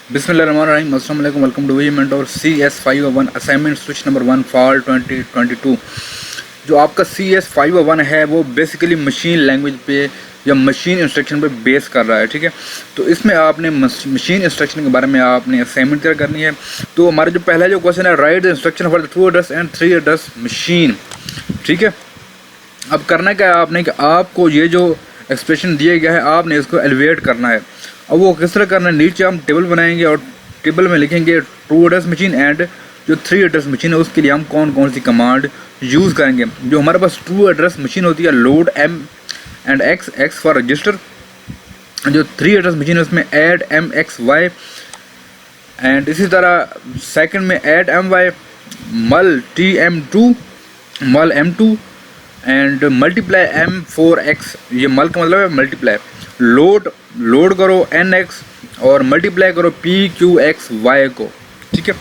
बिस्मिल्लाहिर्रहमानिर्रहीम, अस्सलाम वालेकुम, welcome to V mentor CS501 assignment switch number 1 fall 2022। जो आपका CS501 है वो बेसिकली मशीन लैंग्वेज पे या मशीन इंस्ट्रक्शन पे बेस कर रहा है। ठीक है, तो इसमें आपने मशीन इंस्ट्रक्शन के बारे में आपने असाइनमेंट तैयार करनी है। तो हमारा जो पहला जो क्वेश्चन है, right the instruction for the 2 address and 3 address machine. ठीक है, अब करना क्या है आपने कि आपको ये जो एक्सप्रेशन दिया गया है आपने इसको एलिवेट करना है। अब वो किस तरह करना है, नीचे हम टेबल बनाएंगे और टेबल में लिखेंगे 2 एड्रेस मशीन एंड जो 3 एड्रेस मशीन है उसके लिए हम कौन कौन सी कमांड यूज़ करेंगे। जो हमारे पास 2 एड्रेस मशीन होती है, load M and X for register. जो 3 एड्रेस मशीन है उसमें ऐड MXY एंड इसी तरह सेकंड में ऐड MY, मल TM2, मल M2 एंड मल्टीप्लाई M4X। ये मल का मतलब है मल्टीप्लाई। लोड करो NX और मल्टीप्लाई करो PQXY को। ठीक है,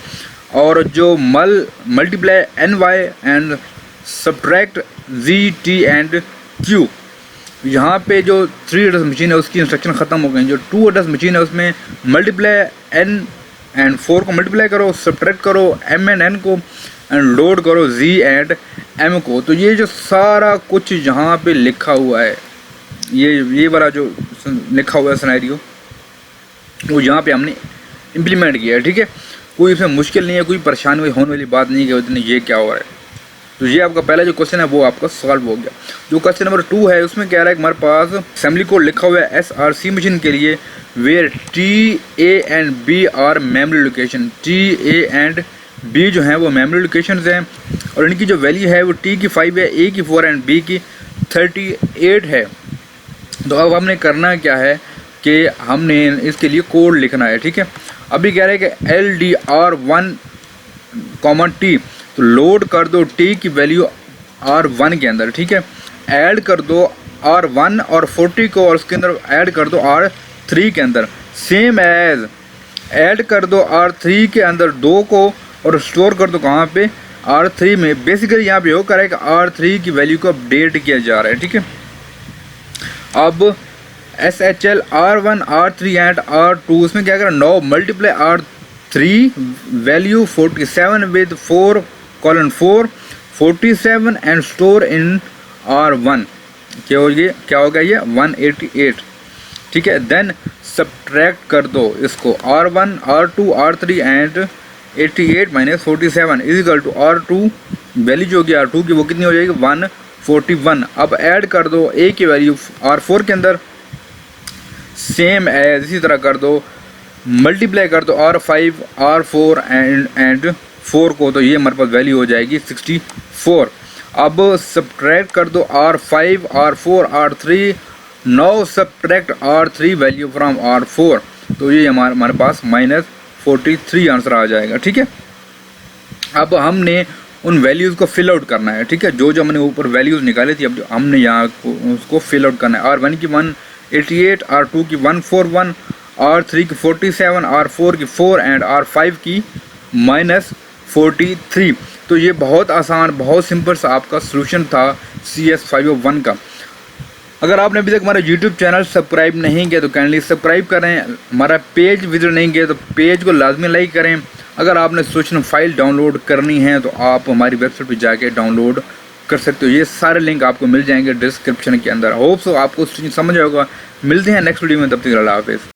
और जो multiply NY and subtract ZT and Q। यहाँ पे जो 3 एड्रेस मशीन है उसकी इंस्ट्रक्शन ख़त्म हो गई। जो 2 एड्रेस मशीन है उसमें मल्टीप्लाई N एंड 4 को मल्टीप्लाई करो, सब्ट्रैक्ट करो M एंड N को एंड लोड करो Z एंड M को। तो ये जो सारा कुछ यहाँ पे लिखा हुआ है, ये वाला जो लिखा हुआ है सिनेरियो, वो यहाँ पे हमने इम्प्लीमेंट किया है। ठीक है, कोई इसमें मुश्किल नहीं है, कोई परेशानी होने वाली बात नहीं है कि ये क्या हो रहा है। तो ये आपका पहला जो क्वेश्चन है वो आपका सॉल्व हो गया। जो क्वेश्चन नंबर 2 है उसमें कह रहा है कि हमारे पास असेंबली कोड लिखा हुआ है SRC मशीन के लिए, where T, A and B are memory location. T, A and B जो हैं वो मेमोरी लोकेशन हैं और इनकी जो वैल्यू है वो T की 5 है, A की 4 एंड B की 38 है। तो अब हमने करना क्या है कि हमने इसके लिए कोड लिखना है। ठीक है, अभी कह रहे हैं कि LDR1, T, तो लोड कर दो T की वैल्यू R1 के अंदर। ठीक है, ऐड कर दो R1 और 40 को और उसके अंदर ऐड कर दो R3 के अंदर। सेम एज ऐड कर दो R3 के अंदर 2 को और स्टोर कर दो कहाँ पे, R3 में। बेसिकली यहाँ पे हो कर है कि R3 की वैल्यू को अपडेट किया जा रहा है। ठीक है, अब SHL R1, R3 and R2 उसमें क्या करें, now multiply R3 value 47 with 4:4 47 and store in R1। क्या होगा ये 188। ठीक है, देन सब्ट्रैक्ट कर दो इसको R1, R2, R3 and 88 minus 47 is equal to R2 value जो होगी R2 की वो कितनी हो जाएगी 141। अब ऐड कर दो A की वैल्यू R4 के अंदर, सेम एज इसी तरह कर दो, मल्टीप्लाई कर दो R5, R4 एंड 4 को, तो ये हमारे पास वैल्यू हो जाएगी 64। अब सब्ट्रैक्ट कर दो R5, R4, R3, now subtract R3 value from R4, तो ये हमारे पास -43 आंसर आ जाएगा। ठीक है, अब हमने उन वैल्यूज़ को फिल आउट करना है। ठीक है, जो हमने ऊपर वैल्यूज़ निकाली थी अब हमने यहाँ उसको फिल आउट करना है। R1 की 188, R2 की 141, R3 की 47, R4 की 4 एंड R5 की -43। तो ये बहुत आसान, बहुत सिंपल सा आपका सोल्यूशन था CS501 का। अगर आपने अभी तक हमारा YouTube चैनल सब्सक्राइब नहीं किया तो काइंडली सब्सक्राइब करें। हमारा पेज विजिट नहीं किया तो पेज को लाजमी लाइक करें। अगर आपने सोल्यूशन फाइल डाउनलोड करनी है तो आप हमारी वेबसाइट पर जाके डाउनलोड कर सकते हो। ये सारे लिंक आपको मिल जाएंगे डिस्क्रिप्शन के अंदर। होप सो आपको समझ आएगा। मिलते हैं नेक्स्ट वीडियो में, तब तक अल्लाह हाफिज़।